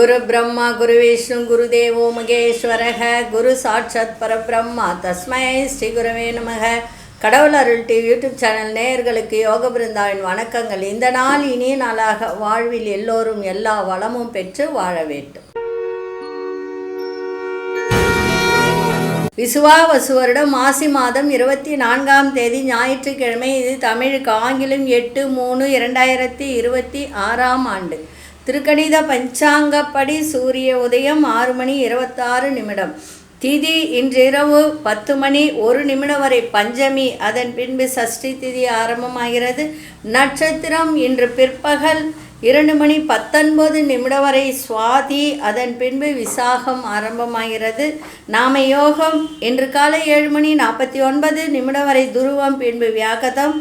குரு பிரம்மா குரு விஷ்ணு குரு தேவோ மகேஸ்வரக குரு சாட்சாத் பரபிரம்மா தஸ்மை ஸ்ரீ குருவே நமக. கடவுள் அருள் டிவி யூடியூப் சேனல் நேயர்களுக்கு யோக பிருந்தாவின் வணக்கங்கள். இந்த நாள் இனிய நாளாக வாழ்வில் எல்லோரும் எல்லா வளமும் பெற்று வாழ வேண்டும். விசுவாவசு வருடம் மாசி மாதம் 24ஆம் தேதி ஞாயிற்றுக்கிழமை. இது தமிழுக்கு ஆங்கிலம் 8/3/2026ஆம் ஆண்டு. திருக்கணித பஞ்சாங்கப்படி சூரிய உதயம் 6:26. திதி இன்றிரவு 10:01 வரை பஞ்சமி, அதன் பின்பு சஷ்டி திதி ஆரம்பமாகிறது. நட்சத்திரம் இன்று பிற்பகல் 2:19 வரை சுவாதி, அதன் பின்பு விசாகம் ஆரம்பமாகிறது. நாம யோகம் இன்று காலை 7:49 வரை துருவம், பின்பு வியாகதம்.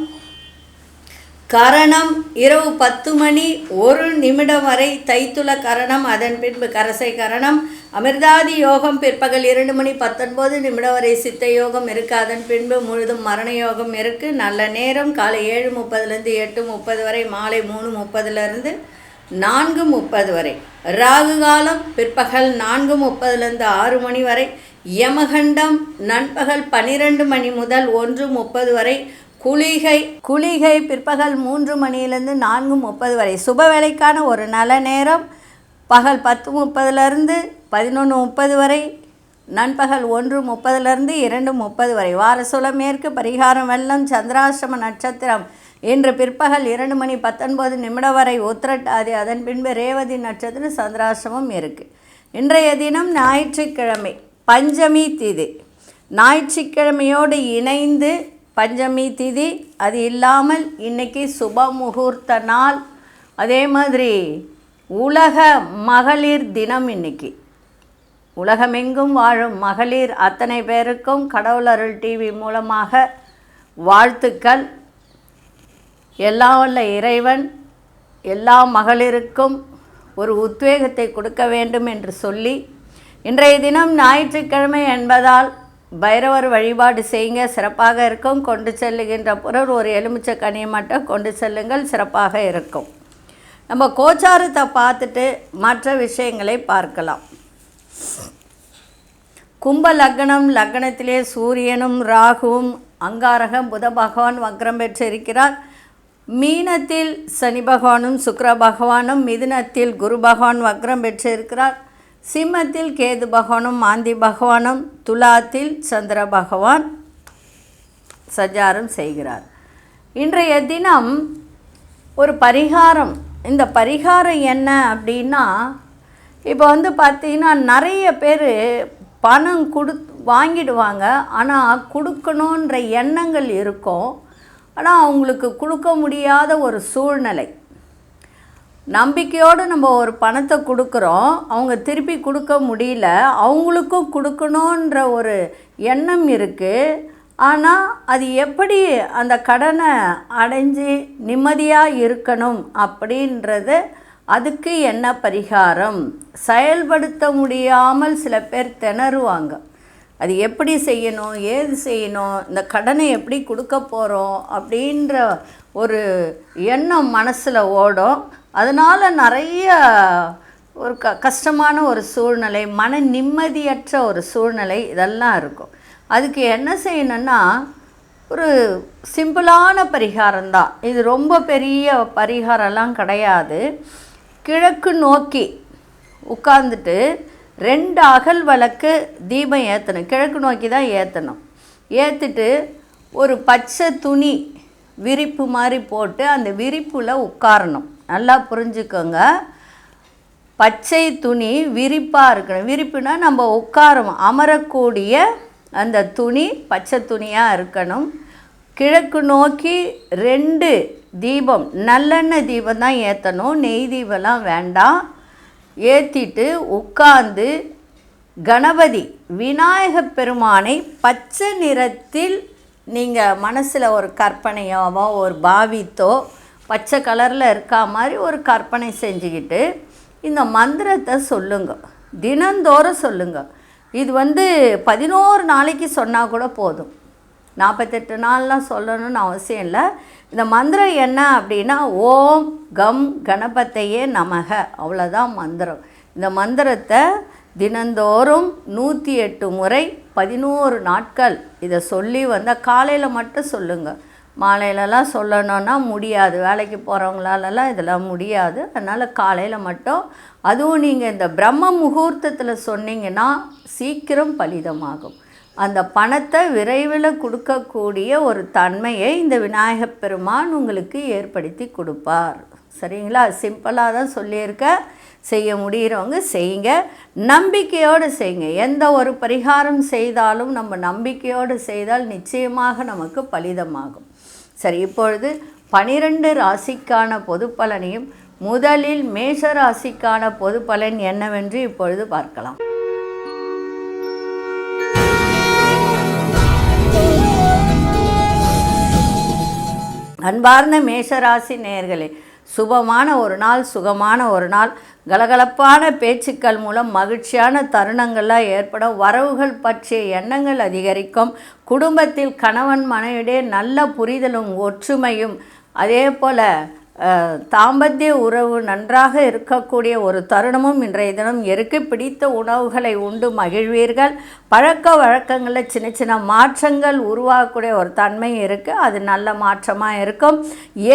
கரணம் இரவு 10:01 வரை தைத்துல கரணம், அதன் பின்பு கரசை கரணம். அமிர்தாதி யோகம் பிற்பகல் 2:19 வரை சித்த யோகம் இருக்குது. அதன் பின்பு முழுதும் மரண யோகம் இருக்குது. நல்ல நேரம் காலை 7:30 8:30 வரை, மாலை 3:30 4:30 வரை. ராகு காலம் பிற்பகல் 4:30 6 வரை. யமகண்டம் நண்பகல் 12 முதல் 1:30 வரை. குளிகை பிற்பகல் 3 4:30 வரை. சுப வேலைக்கான ஒரு நல்ல நேரம் பகல் 10:30 11:30 வரை, நண்பகல் 1:30 2:30 வரை. வாரசுல மேற்கு, பரிகாரம் வெள்ளம், சந்திராஷ்டம நட்சத்திரம் இன்று பிற்பகல் 2:19 வரை உத்திரட்டாதி, அதன் பின்பு ரேவதி நட்சத்திரம் சந்திராஷ்டமம் இருக்குது. இன்றைய தினம் ஞாயிற்றுக்கிழமை, பஞ்சமி திதி. ஞாயிற்றுக்கிழமையோடு இணைந்து பஞ்சமி திதி, அது இல்லாமல் இன்றைக்கி சுப முகூர்த்த நாள். அதே மாதிரி உலக மகளிர் தினம். இன்னைக்கு உலகமெங்கும் வாழும் மகளிர் அத்தனை பேருக்கும் கடவுள் அருள் டிவி மூலமாக வாழ்த்துக்கள். எல்லாம் வல்ல இறைவன் எல்லா மகளிருக்கும் ஒரு உத்வேகத்தை கொடுக்க வேண்டும் என்று சொல்லி, இன்றைய தினம் ஞாயிற்றுக்கிழமை என்பதால் பைரவர் வழிபாடு செய்யுங்க, சிறப்பாக இருக்கும். கொண்டு செல்லுகின்ற பொருள் ஒரு எலுமிச்சை கனியை மட்டும் கொண்டு செல்லுங்கள், சிறப்பாக இருக்கும். நம்ம கோச்சாரத்தை பார்த்துட்டு மற்ற விஷயங்களை பார்க்கலாம். கும்ப லக்னம், லக்னத்திலே சூரியனும் ராகுவும் அங்காரகம் புத பகவான் வக்ரம் பெற்றிருக்கிறார். மீனத்தில் சனி பகவானும் சுக்கிர பகவானும், மிதுனத்தில் குரு பகவான் வக்ரம் பெற்றிருக்கிறார். சிம்மத்தில் கேது பகவானும் மாந்தி பகவானும், துலாத்தில் சந்திர பகவான் சஞ்சாரம் செய்கிறார். இன்றைய தினம் ஒரு பரிகாரம். இந்த பரிகாரம் என்ன அப்படின்னா, இப்போ பார்த்திங்கன்னா நிறைய பேர் பணம் வாங்கிடுவாங்க, ஆனால் கொடுக்கணுன்ற எண்ணங்கள் இருக்கும். ஆனால் அவங்களுக்கு கொடுக்க முடியாத ஒரு சூழ்நிலை. நம்பிக்கையோடு நம்ம ஒரு பணத்தை கொடுக்குறோம், அவங்க திருப்பி கொடுக்க முடியல, அவங்களுக்கும் கொடுக்கணுன்ற ஒரு எண்ணம் இருக்குது. ஆனால் அது எப்படி அந்த கடனை அடைஞ்சு நிம்மதியாக இருக்கணும் அப்படின்றது, அதுக்கு என்ன பரிகாரம் செயல்படுத்த முடியாமல் சில பேர் திணறுவாங்க. அது எப்படி செய்யணும், ஏது செய்யணும், இந்த கடனை எப்படி கொடுக்க போகிறோம் அப்படின்ற ஒரு எண்ணம் மனசில் ஓடும். அதனால் நிறைய ஒரு கஷ்டமான ஒரு சூழ்நிலை, மன நிம்மதியற்ற ஒரு சூழ்நிலை இதெல்லாம் இருக்கும். அதுக்கு என்ன செய்யணுன்னா, ஒரு சிம்பிளான பரிகாரம்தான் இது. ரொம்ப பெரிய பரிகாரம்லாம் கிடையாது. கிழக்கு நோக்கி உட்கார்ந்துட்டு 2 அகல் விளக்கு தீபம் ஏற்றணும். கிழக்கு நோக்கி தான் ஏற்றணும். ஏற்றிட்டு ஒரு பச்சை துணி விரிப்பு மாதிரி போட்டு அந்த விரிப்பில் உட்காரணும். நல்லா புரிஞ்சுக்கோங்க, பச்சை துணி விரிப்பாக இருக்கணும். விரிப்புனா நம்ம அமரக்கூடிய அந்த துணி பச்சை துணியாக இருக்கணும். கிழக்கு நோக்கி 2 தீபம், நல்லெண்ணெய் தீபம் தான் ஏற்றணும், நெய் தீபம்லாம் வேண்டாம். ஏற்றிட்டு உட்கார்ந்து கணபதி விநாயக பெருமானை பச்சை நிறத்தில் நீங்கள் மனசில் ஒரு கற்பனையாவோ ஒரு பாவித்தோ பச்சை கலரில் இருக்கா மாதிரி ஒரு கற்பனை செஞ்சுக்கிட்டு இந்த மந்திரத்தை சொல்லுங்க. தினந்தோறும் சொல்லுங்க. இது 11 நாளைக்கு சொன்னால் கூட போதும். 48 நாள்லாம் சொல்லணும்னு அவசியம் இல்லை. இந்த மந்திரம் என்ன அப்படின்னா, ஓம் கம் கணபதையே நமக, அவ்வளோதான் மந்திரம். இந்த மந்திரத்தை தினந்தோறும் 108 முறை 11 நாட்கள் இதை சொல்லி வந்தால் காலையில் மட்டும் சொல்லுங்கள். மாலையிலலாம் சொல்லணுன்னா முடியாது, வேலைக்கு போகிறவங்களாலலாம் இதெல்லாம் முடியாது. அதனால் காலையில் மட்டும், அதுவும் நீங்கள் இந்த பிரம்ம முகூர்த்தத்தில் சொன்னீங்கன்னா சீக்கிரம் பலிதமாகும். அந்த பணத்தை விரைவில் கொடுக்கக்கூடிய ஒரு தன்மையை இந்த விநாயகப் பெருமான் உங்களுக்கு ஏற்படுத்தி கொடுப்பார். சரிங்களா? சிம்பிளாக தான் சொல்லியிருக்க. செய்ய முடிகிறவங்க செய்யுங்க, நம்பிக்கையோடு செய்யுங்க. எந்த ஒரு பரிகாரம் செய்தாலும் நம்ம நம்பிக்கையோடு செய்தால் நிச்சயமாக நமக்கு பலிதமாகும். சரி, இப்பொழுது 12 ராசிக்கான பொது பலனையும் முதலில் மேஷ ராசிக்கான பொது பலன் என்னவென்று இப்பொழுது பார்க்கலாம். அன்பார்ந்த மேஷராசி நேயர்களே, சுபமான ஒரு நாள், சுகமான ஒரு நாள். கலகலப்பான பேச்சுக்கள் மூலம் மகிழ்ச்சியான தருணங்கள்லாம் ஏற்படும். வரவுகள் பற்றிய எண்ணங்கள் அதிகரிக்கும். குடும்பத்தில் கணவன் மனைவிடையே நல்ல புரிதலும் ஒற்றுமையும், அதே போல் தாம்பத்திய உறவு நன்றாக இருக்கக்கூடிய ஒரு தருணமும் இன்றைய தினம் பிடித்த உணவுகளை உண்டு மகிழ்வீர்கள். பழக்க வழக்கங்களில் சின்ன சின்ன மாற்றங்கள் உருவாகக்கூடிய ஒரு தன்மை இருக்குது. அது நல்ல மாற்றமாக இருக்கும்.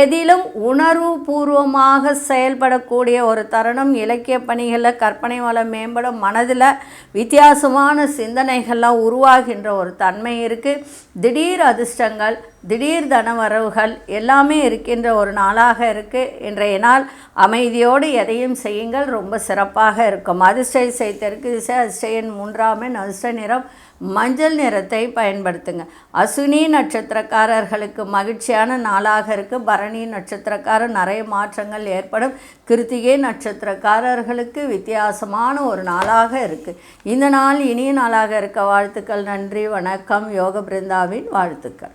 எதிலும் உணர்வு பூர்வமாக செயல்படக்கூடிய ஒரு தருணம். இலக்கிய பணிகளில் கற்பனை வளம் மேம்படும். மனதில் வித்தியாசமான சிந்தனைகள்லாம் உருவாகின்ற ஒரு தன்மை இருக்குது. திடீர் அதிர்ஷ்டங்கள், திடீர் தனவரவுகள் எல்லாமே இருக்கின்ற ஒரு நாளாக இருக்குது. இன்றைய நாள் அமைதியோடு எதையும் செய்யுங்கள், ரொம்ப சிறப்பாக இருக்கும். அதிர்ஷ்ட திசை தெற்கு திசை, அதிர்ஷ்ட எண் 3ஆம் எண், அதிர்ஷ்ட நிறம் மஞ்சள் நிறத்தை பயன்படுத்துங்க. அசுனி நட்சத்திரக்காரர்களுக்கு மகிழ்ச்சியான நாளாக இருக்குது. பரணி நட்சத்திரக்காரர் நிறைய மாற்றங்கள் ஏற்படும். கிருத்திகை நட்சத்திரக்காரர்களுக்கு வித்தியாசமான ஒரு நாளாக இருக்குது. இந்த நாள் இனிய நாளாக இருக்க வாழ்த்துக்கள். நன்றி, வணக்கம். யோக பிருந்தாவின் வாழ்த்துக்கள்.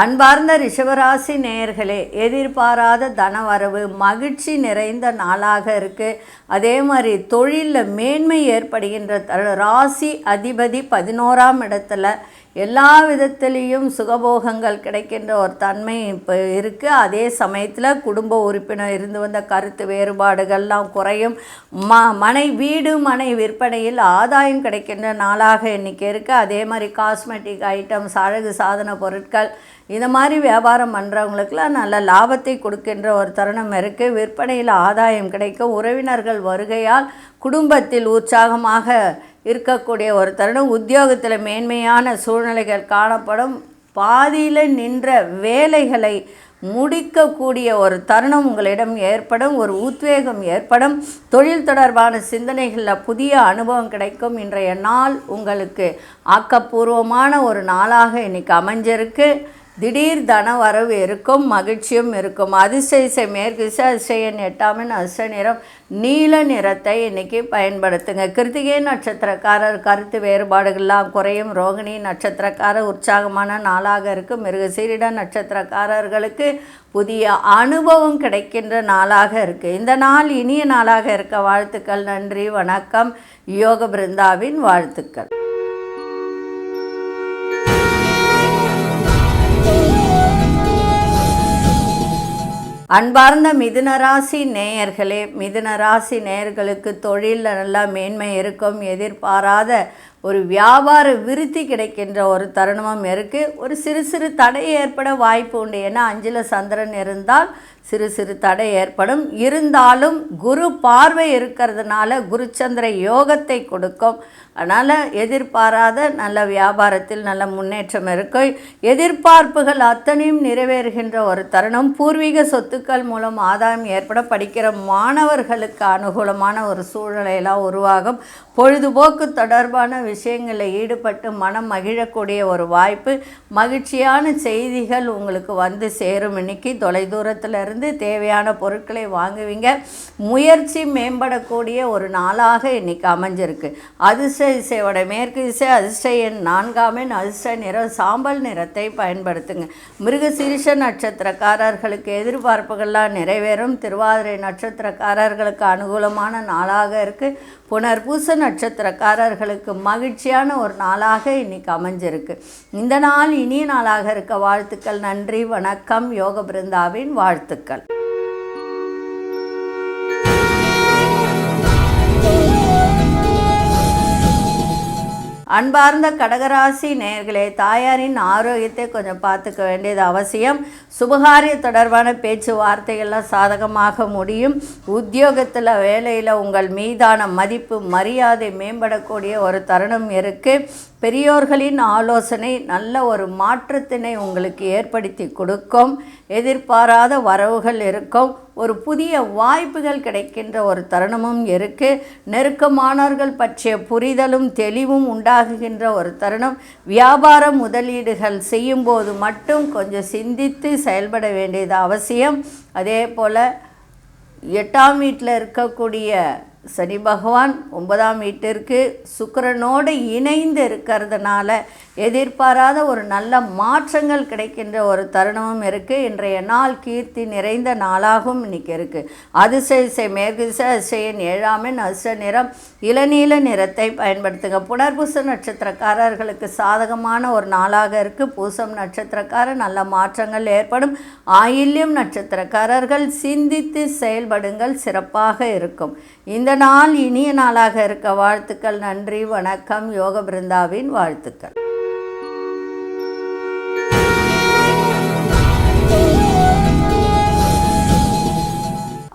அன்பார்ந்த ரிஷபராசி நேயர்களே, எதிர்பாராத தனவரவு மகிழ்ச்சி நிறைந்த நாளாக இருக்குது. அதே மாதிரி தொழிலில் மேன்மை ஏற்படுகின்ற ராசி அதிபதி 11ஆம் இடத்துல எல்லா விதத்திலையும் சுகபோகங்கள் கிடைக்கின்ற ஒரு தன்மை இப்போ இருக்குது. அதே சமயத்தில் குடும்ப உறுப்பினர் இருந்து வந்த கருத்து வேறுபாடுகள்லாம் குறையும். வீடு மனை விற்பனையில் ஆதாயம் கிடைக்கின்ற நாளாக இன்றைக்கி இருக்குது. அதே மாதிரி காஸ்மெட்டிக் ஐட்டம்ஸ், அழகு சாதன பொருட்கள், இந்த மாதிரி வியாபாரம் பண்ணுறவங்களுக்கெல்லாம் நல்ல லாபத்தை கொடுக்கின்ற ஒரு தருணம் இருக்குது. விற்பனையில் ஆதாயம் கிடைக்கும். உறவினர்கள் வருகையால் குடும்பத்தில் உற்சாகமாக இருக்கக்கூடிய ஒரு தருணம். உத்தியோகத்தில் மேன்மையான சூழ்நிலைகள் காணப்படும். பாதியில் நின்ற வேலைகளை முடிக்கக்கூடிய ஒரு தருணம் உங்களிடம் ஏற்படும். ஒரு உத்வேகம் ஏற்படும். தொழில் தொடர்பான சிந்தனைகளில் புதிய அனுபவம் கிடைக்கும். இன்றைய நாள் உங்களுக்கு ஆக்கப்பூர்வமான ஒரு நாளாக இன்றைக்கி அமைஞ்சிருக்கு. திடீர் தன வரவு இருக்கும், மகிழ்ச்சியும் இருக்கும். அதிர்ஷ்ட திசை மேற்கு திசை, அதிர்ஷ்ட எண் 8ஆம் எண், அதிர்ஷ்ட நிறம் நீல நிறத்தை இன்றைக்கி பயன்படுத்துங்க. கிருத்திகை நட்சத்திரக்காரர் கருத்து வேறுபாடுகள்லாம் குறையும். ரோகிணி நட்சத்திரக்காரர் உற்சாகமான நாளாக இருக்கும். மிருகசீரிட நட்சத்திரக்காரர்களுக்கு புதிய அனுபவம் கிடைக்கின்ற நாளாக இருக்குது. இந்த நாள் இனிய நாளாக இருக்க வாழ்த்துக்கள். நன்றி, வணக்கம். யோக பிருந்தாவின் வாழ்த்துக்கள். அன்பார்ந்த மிதுனராசி நேயர்களே, மிதுனராசி நேயர்களுக்கு தொழிலில் நல்லா மேன்மை இருக்கும். எதிர்பாராத ஒரு வியாபார விருத்தி கிடைக்கின்ற ஒரு தருணமும் இருக்குது. ஒரு சிறு சிறு தடை ஏற்பட வாய்ப்பு உண்டு. ஏன்னா 5ல் சந்திரன் இருந்தால் சிறு சிறு தடை ஏற்படும். இருந்தாலும் குரு பார்வை இருக்கிறதுனால குருச்சந்திர யோகத்தை கொடுக்கும். அதனால் எதிர்பாராத நல்ல வியாபாரத்தில் நல்ல முன்னேற்றம் இருக்கும். எதிர்பார்ப்புகள் அத்தனையும் நிறைவேறுகின்ற ஒரு தருணம். பூர்வீக சொத்துக்கள் மூலம் ஆதாயம் ஏற்பட படிக்கிற மாணவர்களுக்கு அனுகூலமான ஒரு சூழ்நிலையெல்லாம் உருவாகும். பொழுதுபோக்கு தொடர்பான விஷயங்களில் ஈடுபட்டு மனம் மகிழக்கூடிய ஒரு வாய்ப்பு. மகிழ்ச்சியான செய்திகள் உங்களுக்கு வந்து சேரும். இன்னைக்கு தொலைதூரத்தில் இருந்து தேவையான பொருட்களை வாங்குவீங்க. முயற்சி மேம்படக்கூடிய ஒரு நாளாக இன்னைக்கு அமைஞ்சிருக்கு. அதிர்ஷ்ட திசையோட மேற்கு திசை, அதிர்ஷ்ட எண் 4ஆம் எண், அதிர்ஷ்ட நிறம் சாம்பல் நிறத்தை பயன்படுத்துங்க. மிருகசீரிஷ நட்சத்திரக்காரர்களுக்கு எதிர்பார்ப்புகள்லாம் நிறைவேறும். திருவாதிரை நட்சத்திரக்காரர்களுக்கு அனுகூலமான நாளாக இருக்குது. புனர்பூச நட்சத்திரக்காரர்களுக்கு மகிழ்ச்சியான ஒரு நாளாக இன்றைக்கி அமைஞ்சிருக்கு. இந்த நாள் இனிய நாளாக இருக்க வாழ்த்துக்கள். நன்றி, வணக்கம். யோக பிருந்தாவின் வாழ்த்துக்கள். அன்பார்ந்த கடகராசி நேயர்களே, தாயாரின் ஆரோக்கியத்தை கொஞ்சம் பார்த்துக்க வேண்டியது அவசியம். சுபகாரிய தொடர்பான பேச்சுவார்த்தைகள்லாம் சாதகமாக முடியும். உத்தியோகத்தில் வேலையில் உங்கள் மீதான மதிப்பு மரியாதை மேம்படக்கூடிய ஒரு தருணம் இருக்குது. பெரியோர்களின் ஆலோசனை நல்ல ஒரு மாற்றத்தினை உங்களுக்கு ஏற்படுத்தி கொடுக்கும். எதிர்பாராத வரவுகள் இருக்கும். ஒரு புதிய வாய்ப்புகள் கிடைக்கின்ற ஒரு தருணமும் இருக்குது. நெருக்கமானவர்கள் பற்றிய புரிதலும் தெளிவும் உண்டாகுகின்ற ஒரு தருணம். வியாபார முதலீடுகள் செய்யும்போது மட்டும் கொஞ்சம் சிந்தித்து செயல்பட வேண்டியது அவசியம். அதே போல் 8ஆம் வீட்டில் இருக்கக்கூடிய சனி பகவான் 9ஆம் வீட்டிற்கு சுக்கிரனோடு இணைந்து இருக்கிறதுனால எதிர்பாராத ஒரு நல்ல மாற்றங்கள் கிடைக்கின்ற ஒரு தருணமும் இருக்குது. இன்றைய நாள் கீர்த்தி நிறைந்த நாளாகவும் இன்றைக்கி இருக்குது. அதிசய மேற்கிசை அதிசயன் 7ஆம் எண் அதிர்ஷ்ட நிறம் இளநீல நிறத்தை பயன்படுத்துங்க. புனர்பூச நட்சத்திரக்காரர்களுக்கு சாதகமான ஒரு நாளாக இருக்குது. பூசம் நட்சத்திரக்காரர் நல்ல மாற்றங்கள் ஏற்படும். ஆயில்யம் நட்சத்திரக்காரர்கள் சிந்தித்து செயல்படுங்கள், சிறப்பாக இருக்கும். இந்த நாள் இனிய நாளாக இருக்க வாழ்த்துக்கள். நன்றி, வணக்கம். யோக பிருந்தாவின் வாழ்த்துக்கள்.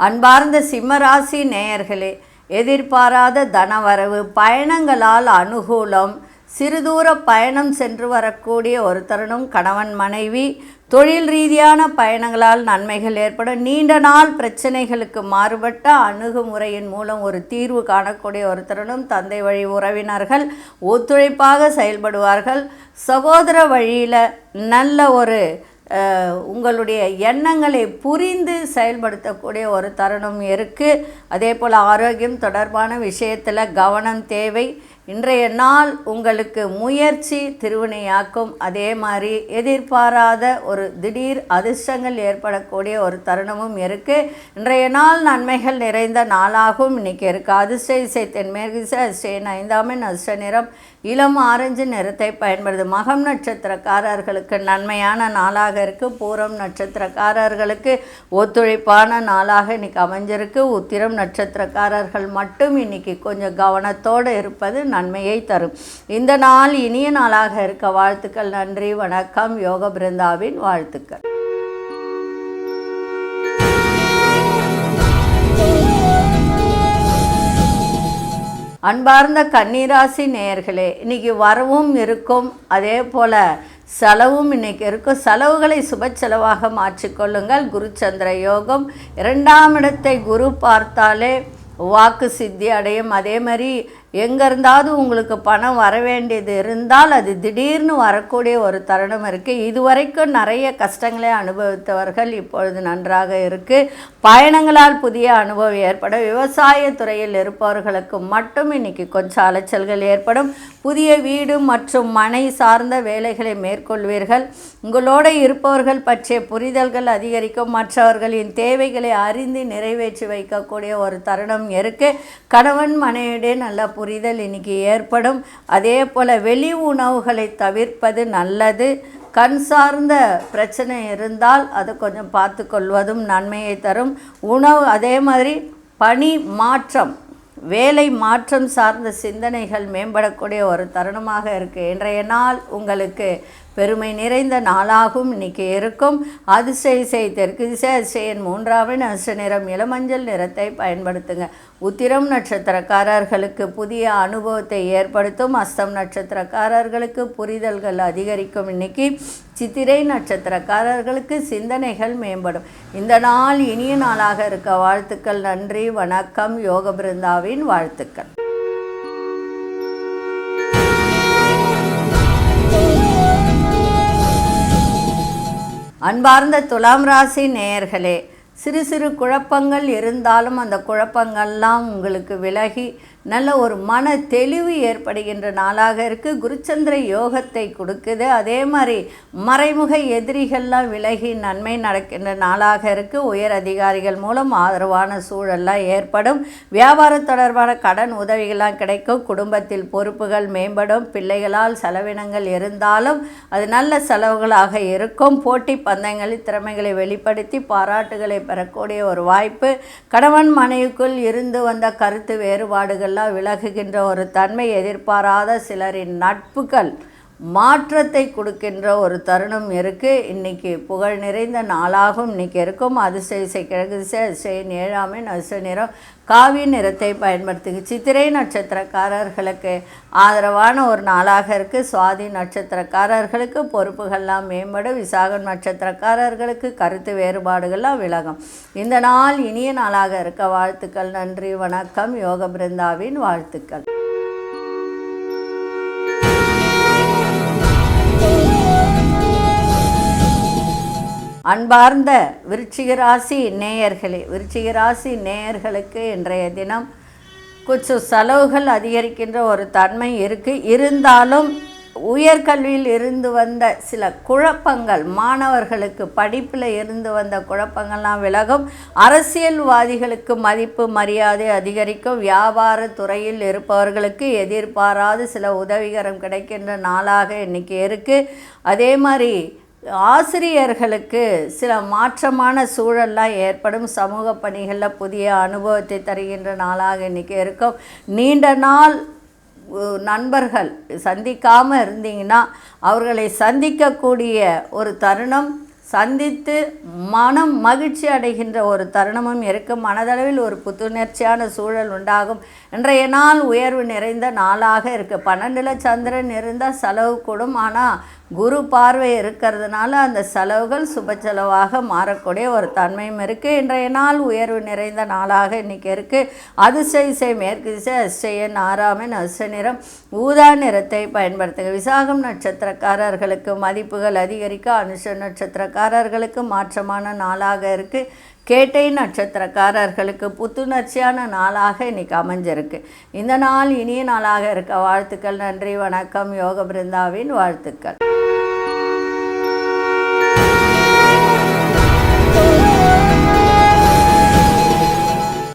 அன்பார்ந்த சிம்மராசி நேயர்களே, எதிர்பாராத தனவரவு, பயணங்களால் அனுகூலம், சிறுதூர பயணம் சென்று வரக்கூடிய ஒரு தருணம். கணவன் மனைவி தொழில் ரீதியான பயணங்களால் நன்மைகள் ஏற்படும். நீண்ட நாள் பிரச்சனைகளுக்கு மாறுபட்ட அணுகுமுறையின் மூலம் ஒரு தீர்வு காணக்கூடிய ஒரு தருணம். தந்தை வழி உறவினர்கள் ஒத்துழைப்பாக செயல்படுவார்கள். சகோதர வழியில் நல்ல ஒரு உங்களுடைய எண்ணங்களை புரிந்து செயல்படுத்தக்கூடிய ஒரு தருணம் இருக்குது. அதே போல் ஆரோக்கியம் தொடர்பான விஷயத்தில் கவனம் தேவை. இன்றைய நாள் உங்களுக்கு முயற்சி திருவினையாக்கும். அதே மாதிரி எதிர்பாராத ஒரு திடீர் அதிர்ஷ்டங்கள் ஏற்படக்கூடிய ஒரு தருணமும் இருக்குது. இன்றைய நாள் நன்மைகள் நிறைந்த நாளாகவும் இன்றைக்கி இருக்குது. அதிர்ஷ்ட இசை தென்மேற்கு அதிர்ஷ்ட 5ஆம் எண் அதிர்ஷ்ட நிறம் இளம் ஆரஞ்சு நிறத்தை பயன்படுது. மகம் நட்சத்திரக்காரர்களுக்கு நன்மையான நாளாக இருக்குது. பூரம் நட்சத்திரக்காரர்களுக்கு ஒத்துழைப்பான நாளாக இன்றைக்கி அமைஞ்சிருக்கு. உத்திரம் நட்சத்திரக்காரர்கள் மட்டும் இன்றைக்கி கொஞ்சம் கவனத்தோடு இருப்பது நன்மையை தரும். இந்த நாள் இனிய நாளாக இருக்க வாழ்த்துக்கள். நன்றி, வணக்கம். யோக பிருந்தாவின் வாழ்த்துக்கள். அன்பார்ந்த கன்னிராசி நேயர்களே, இன்றைக்கி வரவும் இருக்கும், அதே போல் செலவும் இன்றைக்கி இருக்கும். செலவுகளை சுப செலவாக மாற்றிக்கொள்ளுங்கள். குரு சந்திர யோகம் 2ஆம் இடத்தை குரு பார்த்தாலே வாக்கு சித்தி அடையும். அதே மாதிரி எங்கே இருந்தாவது உங்களுக்கு பணம் வர வேண்டியது இருந்தால் அது திடீர்னு வரக்கூடிய ஒரு தருணம் இருக்குது. இதுவரைக்கும் நிறைய கஷ்டங்களை அனுபவித்தவர்கள் இப்பொழுது நன்றாக இருக்குது. பயணங்களால் புதிய அனுபவம் ஏற்படும். விவசாய துறையில் இருப்பவர்களுக்கு மட்டும் இன்றைக்கி கொஞ்சம் அலைச்சல்கள் ஏற்படும். புதிய வீடு மற்றும் மனை சார்ந்த வேலைகளை மேற்கொள்வீர்கள். உங்களோடு இருப்பவர்கள் பற்றிய புரிதல்கள் அதிகரிக்கும். மற்றவர்களின் தேவைகளை அறிந்து நிறைவேற்றி வைக்கக்கூடிய ஒரு தருணம் இருக்குது. கணவன் மனைவியிடையே நல்ல புரிதல் இன்னைக்கு ஏற்படும். அதே போல் வெளி உணவுகளை தவிர்ப்பது நல்லது. கண் சார்ந்த பிரச்சனை இருந்தால் அதை கொஞ்சம் பார்த்து கொள்வதும் நன்மையை தரும். உணவு அதே மாதிரி பணி மாற்றம், வேலை மாற்றம் சார்ந்த சிந்தனைகள் மேம்படக்கூடிய ஒரு தருணமாக இருக்குது. இன்றைய நாள் உங்களுக்கு பெருமை நிறைந்த நாளாகவும் இன்றைக்கி இருக்கும். அதிர்ஷ்ட இசை தெற்கு திசை அதிர்ஷ்ட 3ஆம் எண் அதிர்ஷ்ட நிறம் இளமஞ்சள் நிறத்தை பயன்படுத்துங்க. உத்திரம் நட்சத்திரக்காரர்களுக்கு புதிய அனுபவத்தை ஏற்படுத்தும். அஸ்தம் நட்சத்திரக்காரர்களுக்கு புரிதல்கள் அதிகரிக்கும். இன்றைக்கி சித்திரை நட்சத்திரக்காரர்களுக்கு சிந்தனைகள் மேம்படும். இந்த நாள் இனிய நாளாக இருக்க வாழ்த்துக்கள். நன்றி, வணக்கம். யோக பிருந்தாவின் வாழ்த்துக்கள். அன்பார்ந்த துலாம் ராசி நேயர்களே, சிறு சிறு குழப்பங்கள் இருந்தாலும் அந்த குழப்பங்கள்லாம் உங்களுக்கு விலகி நல்ல ஒரு மன தெளிவு ஏற்படுகின்ற நாளாக இருக்குது. குருச்சந்திர யோகத்தை கொடுக்குது. அதே மாதிரி மறைமுக எதிரிகள்லாம் விலகி நன்மை நடக்கின்ற நாளாக இருக்குது. உயர் அதிகாரிகள் மூலம் ஆதரவான சூழல்லாம் ஏற்படும். வியாபாரம் தொடர்பான கடன் உதவிகள்லாம் கிடைக்கும். குடும்பத்தில் பொறுப்புகள் மேம்படும். பிள்ளைகளால் செலவினங்கள் இருந்தாலும் அது நல்ல செலவுகளாக இருக்கும். போட்டி பந்தயங்களில் திறமைகளை வெளிப்படுத்தி பாராட்டுகளை பெறக்கூடிய ஒரு வாய்ப்பு. கணவன் மனைவிக்குள் இருந்து வந்த கருத்து வேறுபாடுகள்லாம் விலகுகின்ற ஒரு தன்மை. எதிர்பாராத சிலரின் நட்புகள் மாற்றத்தை கொடுக்கின்ற ஒரு தருணம் இருக்குது. இன்றைக்கி புகழ் நிறைந்த நாளாகவும் இன்றைக்கி இருக்கும். அதிசய கிழக்கு திசை, அதிசயின் 7ஆம் எண், அதிசய நிறம் காவி நிறத்தை பயன்படுத்துங்க. சித்திரை நட்சத்திரக்காரர்களுக்கு ஆதரவான ஒரு நாளாக இருக்குது. சுவாதி நட்சத்திரக்காரர்களுக்கு பொறுப்புகள்லாம் மேம்படும். விசாகம் நட்சத்திரக்காரர்களுக்கு கருத்து வேறுபாடுகள்லாம் விலகும். இந்த நாள் இனிய நாளாக இருக்க வாழ்த்துக்கள். நன்றி, வணக்கம். யோக பிருந்தாவின் வாழ்த்துக்கள். அன்பார்ந்த விருச்சிக ராசி நேயர்களே, விருச்சிக ராசி நேயர்களுக்கு இன்றைய தினம் கொஞ்சம் செலவுகள் அதிகரிக்கின்ற ஒரு தன்மை இருக்குது. இருந்தாலும் உயர்கல்வியில் இருந்து வந்த சில குழப்பங்கள், மாணவர்களுக்கு படிப்பில் இருந்து வந்த குழப்பங்கள்லாம் விலகும். அரசியல்வாதிகளுக்கு மதிப்பு மரியாதை அதிகரிக்கும். வியாபார துறையில் இருப்பவர்களுக்கு எதிர்பாராத சில உதவிகரம் கிடைக்கின்ற நாளாக இன்றைக்கி இருக்குது. அதே மாதிரி ஆசிரியர்களுக்கு சில மாற்றமான சூழல்லாம் ஏற்படும். சமூக பணிகளில் புதிய அனுபவத்தை தருகின்ற நாளாக இன்றைக்கி இருக்கும். நீண்ட நாள் நண்பர்கள் சந்திக்காமல் இருந்தீங்கன்னா அவர்களை சந்திக்கக்கூடிய ஒரு தருணம், சந்தித்து மனம் மகிழ்ச்சி அடைகின்ற ஒரு தருணமும் இருக்கும். மனதளவில் ஒரு புத்துணர்ச்சியான சூழல் உண்டாகும். இன்றைய நாள் உயர்வு நிறைந்த நாளாக இருக்குது. 12ல் சந்திரன் இருந்தால் செலவு கூடும். ஆனால் குரு பார்வை இருக்கிறதுனால அந்த செலவுகள் சுப செலவாக மாறக்கூடிய ஒரு தன்மையும் இருக்குது. இன்றைய நாள் உயர்வு நிறைந்த நாளாக இன்றைக்கி இருக்குது. அதிசய மேற்கு திசை, அதிசயன் 6ஆம் எண், அதிசய நிறம் ஊதா நிறத்தை பயன்படுத்துங்க. விசாகம் நட்சத்திரக்காரர்களுக்கு மதிப்புகள் அதிகரிக்க. அனுஷ நட்சத்திரக்காரர்களுக்கு மாற்றமான நாளாக இருக்குது. கேட்டை நட்சத்திரக்காரர்களுக்கு புத்துணர்ச்சியான நாளாக இன்றைக்கி அமைஞ்சிருக்கு. இந்த நாள் இனிய நாளாக இருக்க வாழ்த்துக்கள். நன்றி, வணக்கம். யோக பிருந்தாவின் வாழ்த்துக்கள்.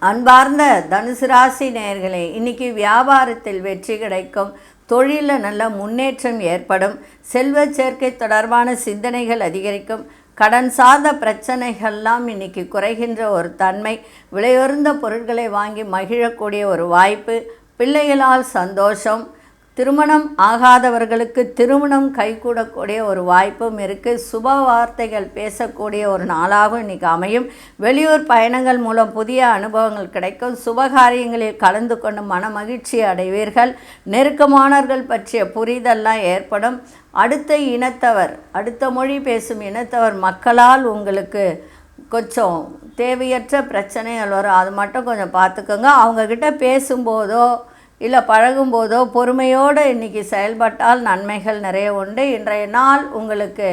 அன்பார்ந்த தனுசு ராசி நேயர்களே, இன்றைக்கி வியாபாரத்தில் வெற்றி கிடைக்கும். தொழிலில் நல்ல முன்னேற்றம் ஏற்படும். செல்வ சேர்க்கை தொடர்பான சிந்தனைகள் அதிகரிக்கும். கடன் சார்ந்த பிரச்சனைகள்லாம் இன்றைக்கி குறைகின்ற ஒரு தன்மை. விலையுயர்ந்த பொருட்களை வாங்கி மகிழக்கூடிய ஒரு வாய்ப்பு. பிள்ளைகளால் சந்தோஷம். திருமணம் ஆகாதவர்களுக்கு திருமணம் கைகூடக்கூடிய ஒரு வாய்ப்பும் இருக்குது. சுப வார்த்தைகள் பேசக்கூடிய ஒரு நாளாகவும் இன்றைக்கி அமையும். வெளியூர் பயணங்கள் மூலம் புதிய அனுபவங்கள் கிடைக்கும். சுபகாரியங்களில் கலந்து கொண்டு மன மகிழ்ச்சி அடைவீர்கள். நெருக்கமானவர்கள் பற்றிய புரிதல்லாம் ஏற்படும். அடுத்த இனத்தவர், அடுத்த மொழி பேசும் இனத்தவர் மக்களால் உங்களுக்கு கொஞ்சம் தேவையற்ற பிரச்சனைகள் வரும். அது மட்டும் கொஞ்சம் பார்த்துக்கோங்க. அவங்கக்கிட்ட பேசும்போதோ இல்லை பழகும்போதோ பொறுமையோடு இன்றைக்கி செயல்பட்டால் நன்மைகள் நிறைய உண்டு. இன்றைய நாள் உங்களுக்கு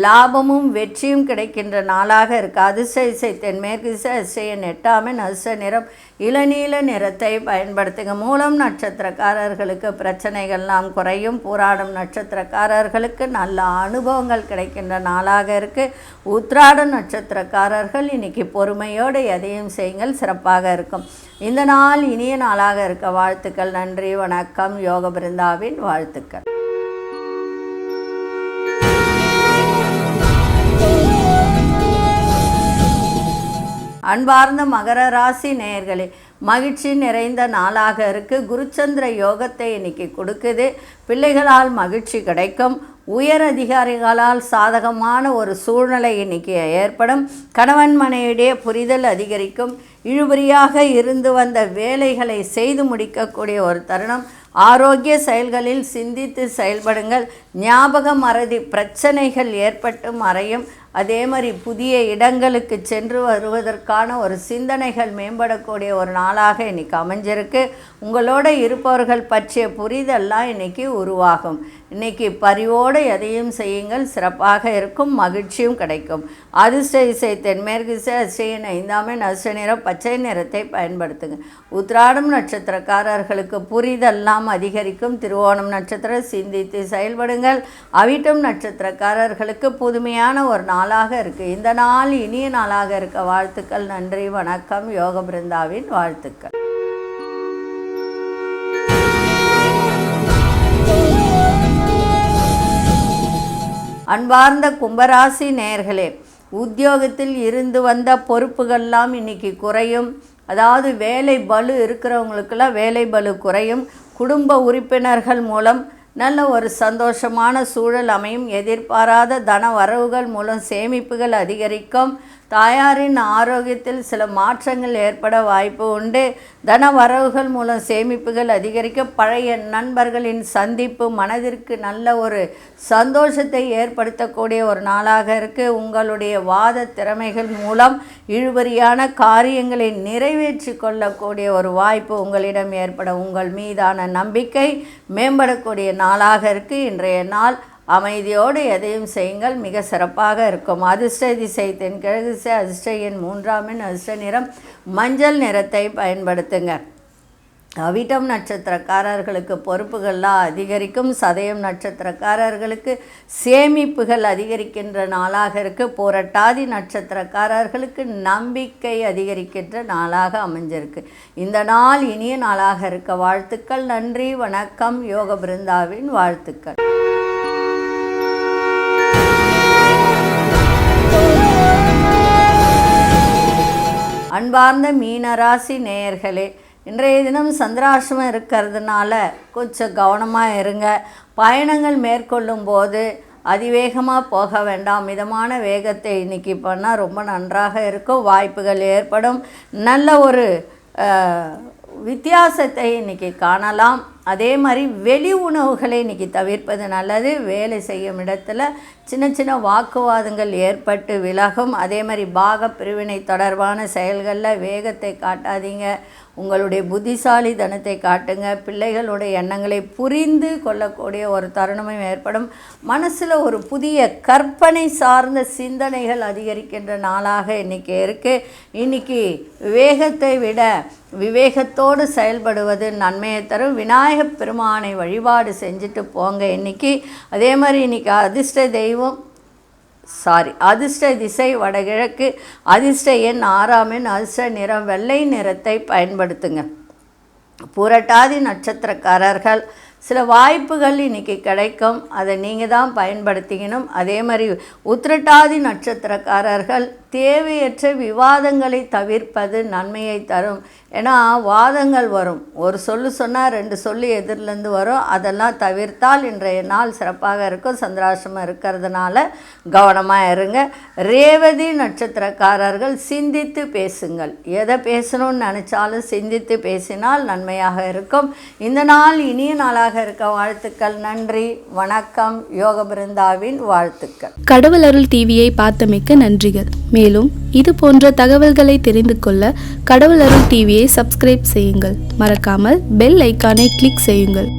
லாபமும் வெற்றியும் கிடைக்கின்ற நாளாக இருக்குது. அதிசய தென்மேற்கு திசை, அதிசயன் 8ஆம் எண், அதிசய நிறம் இளநீல நிறத்தை பயன்படுத்துங்க. மூலம் நட்சத்திரக்காரர்களுக்கு பிரச்சனைகள்லாம் குறையும். பூராடம் நட்சத்திரக்காரர்களுக்கு நல்ல அனுபவங்கள் கிடைக்கின்ற நாளாக இருக்குது. உத்திராட நட்சத்திரக்காரர்கள் இன்றைக்கி பொறுமையோடு எதையும் செய்யுங்கள், சிறப்பாக இருக்கும். இந்த நாள் இனிய நாளாக இருக்க வாழ்த்துக்கள். நன்றி, வணக்கம். யோக பிருந்தாவின் வாழ்த்துக்கள். அன்பார்ந்த மகர ராசி நேயர்களே, மகிழ்ச்சி நிறைந்த நாளாக இருக்குது. குருச்சந்திர யோகத்தை இன்றைக்கி கொடுக்குது. பிள்ளைகளால் மகிழ்ச்சி கிடைக்கும். உயர் அதிகாரிகளால் சாதகமான ஒரு சூழ்நிலை இன்றைக்கி ஏற்படும். கணவன் மனைவிடையே புரிதல் அதிகரிக்கும். இழுபறியாக இருந்து வந்த வேலைகளை செய்து முடிக்கக்கூடிய ஒரு தருணம். ஆரோக்கிய செயல்களில் சிந்தித்து செயல்படுங்கள். ஞாபக மறதி பிரச்சனைகள் ஏற்பட்டு மறையும். அதே மாதிரி புதிய இடங்களுக்கு சென்று வருவதற்கான ஒரு சிந்தனைகள் மேம்படக்கூடிய ஒரு நாளாக இன்றைக்கி அமைஞ்சிருக்கு. உங்களோட இருப்பவர்கள் பற்றிய புரிதெல்லாம் இன்றைக்கி உருவாகும். இன்றைக்கி பரிவோடு எதையும் செய்யுங்கள், சிறப்பாக இருக்கும், மகிழ்ச்சியும் கிடைக்கும். அதிர்ஷ்ட திசை தென்மேற்கு திசை, அதிர்ஷ்ட 5ஆம் எண், அதிர்ஷ்ட நிறம் பச்சை நிறத்தை பயன்படுத்துங்க. உத்திராடம் நட்சத்திரக்காரர்களுக்கு புரிதெல்லாம் அதிகரிக்கும். திருவோணம் நட்சத்திரம் சிந்தித்து செயல்படுங்கள். அவிட்டம் நட்சத்திரக்காரர்களுக்கு புதுமையான ஒரு நாளாக இருக்குது. இந்த நாள் இனிய நாளாக இருக்க வாழ்த்துக்கள். நன்றி, வணக்கம். யோக பிருந்தாவின் வாழ்த்துக்கள். அன்பார்ந்த கும்பராசி நேயர்களே, உத்தியோகத்தில் இருந்து வந்த பொறுப்புகள்லாம் இன்றைக்கி குறையும். அதாவது வேலை பளு இருக்கிறவங்களுக்கெல்லாம் வேலை பளு குறையும். குடும்ப உறுப்பினர்கள் மூலம் நல்ல ஒரு சந்தோஷமான சூழல் அமையும். எதிர்பாராத தன வரவுகள் மூலம் சேமிப்புகள் அதிகரிக்கும். தாயாரின் ஆரோக்கியத்தில் சில மாற்றங்கள் ஏற்பட வாய்ப்பு உண்டு. தன வரவுகள் மூலம் சேமிப்புகள் அதிகரிக்க. பழைய நண்பர்களின் சந்திப்பு மனதிற்கு நல்ல ஒரு சந்தோஷத்தை ஏற்படுத்தக்கூடிய ஒரு நாளாக இருக்குது. உங்களுடைய வாத திறமைகள் மூலம் இழுபறியான காரியங்களை நிறைவேற்றி கொள்ளக்கூடிய ஒரு வாய்ப்பு உங்களிடம் ஏற்பட உங்கள் மீதான நம்பிக்கை மேம்படக்கூடிய நாளாக இருக்குது. இன்றைய நாள் அமைதியோடு எதையும் செய்யுங்கள், மிக சிறப்பாக இருக்கும். அதிர்ஷ்ட திசை தென்கிழக்கு திசை, அதிர்ஷ்ட எண் 3ஆம் எண், அதிர்ஷ்ட நிறம் மஞ்சள் நிறத்தை பயன்படுத்துங்க. அவிட்டம் நட்சத்திரக்காரர்களுக்கு பொறுப்புகள்லாம் அதிகரிக்கும். சதயம் நட்சத்திரக்காரர்களுக்கு சேமிப்புகள் அதிகரிக்கின்ற நாளாக இருக்குது. புரட்டாதி நட்சத்திரக்காரர்களுக்கு நம்பிக்கை அதிகரிக்கின்ற நாளாக அமைஞ்சிருக்கு. இந்த நாள் இனிய நாளாக இருக்க வாழ்த்துக்கள். நன்றி, வணக்கம். யோக பிருந்தாவின் வாழ்த்துக்கள். அன்பார்ந்த மீனராசி நேயர்களே, இன்றைய தினம் சந்திராஷ்டமம் இருக்கிறதுனால கொஞ்சம் கவனமாக இருங்க. பயணங்கள் மேற்கொள்ளும் போது அதிவேகமாக போக வேண்டாம். மிதமான வேகத்தை இன்றைக்கி பண்ணால் ரொம்ப நன்றாக இருக்கும். வாய்ப்புகள் ஏற்படும். நல்ல ஒரு வித்தியாசத்தை இன்றைக்கி காணலாம். அதே மாதிரி வெளி உணவுகளை இன்றைக்கி தவிர்ப்பது நல்லது. வேலை செய்யும் இடத்துல சின்ன சின்ன வாக்குவாதங்கள் ஏற்பட்டு விலகும். அதே மாதிரி பாக பிரிவினை தொடர்பான செயல்களில் வேகத்தை காட்டாதீங்க. உங்களுடைய புத்திசாலி தனத்தை காட்டுங்க. பிள்ளைகளுடைய எண்ணங்களை புரிந்து கொள்ளக்கூடிய ஒரு தருணமும் ஏற்படும். மனசில் ஒரு புதிய கற்பனை சார்ந்த சிந்தனைகள் அதிகரிக்கின்ற நாளாக இன்றைக்கி இருக்குது. இன்றைக்கி விவேகத்தை விட விவேகத்தோடு செயல்படுவது நன்மையை தரும். விநாயகப் பெருமானை வழிபாடு செஞ்சுட்டு போங்க இன்றைக்கி. அதே மாதிரி இன்றைக்கி அதிர்ஷ்ட திசை வடகிழக்கு, அதிர்ஷ்ட எண் 6ஆம் எண், அதிர்ஷ்ட நிறம் வெள்ளை நிறத்தை பயன்படுத்துங்க. புரட்டாதி நட்சத்திரக்காரர்கள் சில வாய்ப்புகள் இன்றைக்கி கிடைக்கும். அதை நீங்கள் தான் பயன்படுத்திக்கணும். அதே மாதிரி உத்திரட்டாதி நட்சத்திரக்காரர்கள் தேவையற்ற விவாதங்களை தவிர்ப்பது நன்மையை தரும். ஏன்னா வாதங்கள் வரும். ஒரு சொல்லு சொன்னால் 2 சொல்லு எதிரிலேருந்து வரும். அதெல்லாம் தவிர்த்தால் இன்றைய நாள் சிறப்பாக இருக்கும். சந்திராஷ்டமம் இருக்கிறதுனால கவனமாக இருங்க. ரேவதி நட்சத்திரக்காரர்கள் சிந்தித்து பேசுங்கள். எதை பேசணும்னு நினச்சாலும் சிந்தித்து பேசினால் நன்மையாக இருக்கும். இந்த நாள் இனிய நாளாக இருக்க வாழ்த்துக்கள். நன்றி, வணக்கம். யோக பிருந்தாவின் வாழ்த்துக்கள். கடவுள் அருள் டிவியை பார்த்தமைக்கு நன்றிகள். மேலும் இது போன்ற தகவல்களை தெரிந்து கொள்ள கடவுள் அருள் டிவியை சப்ஸ்கிரைப் செய்யுங்கள். மறக்காமல் பெல் ஐக்கானை கிளிக் செய்யுங்கள்.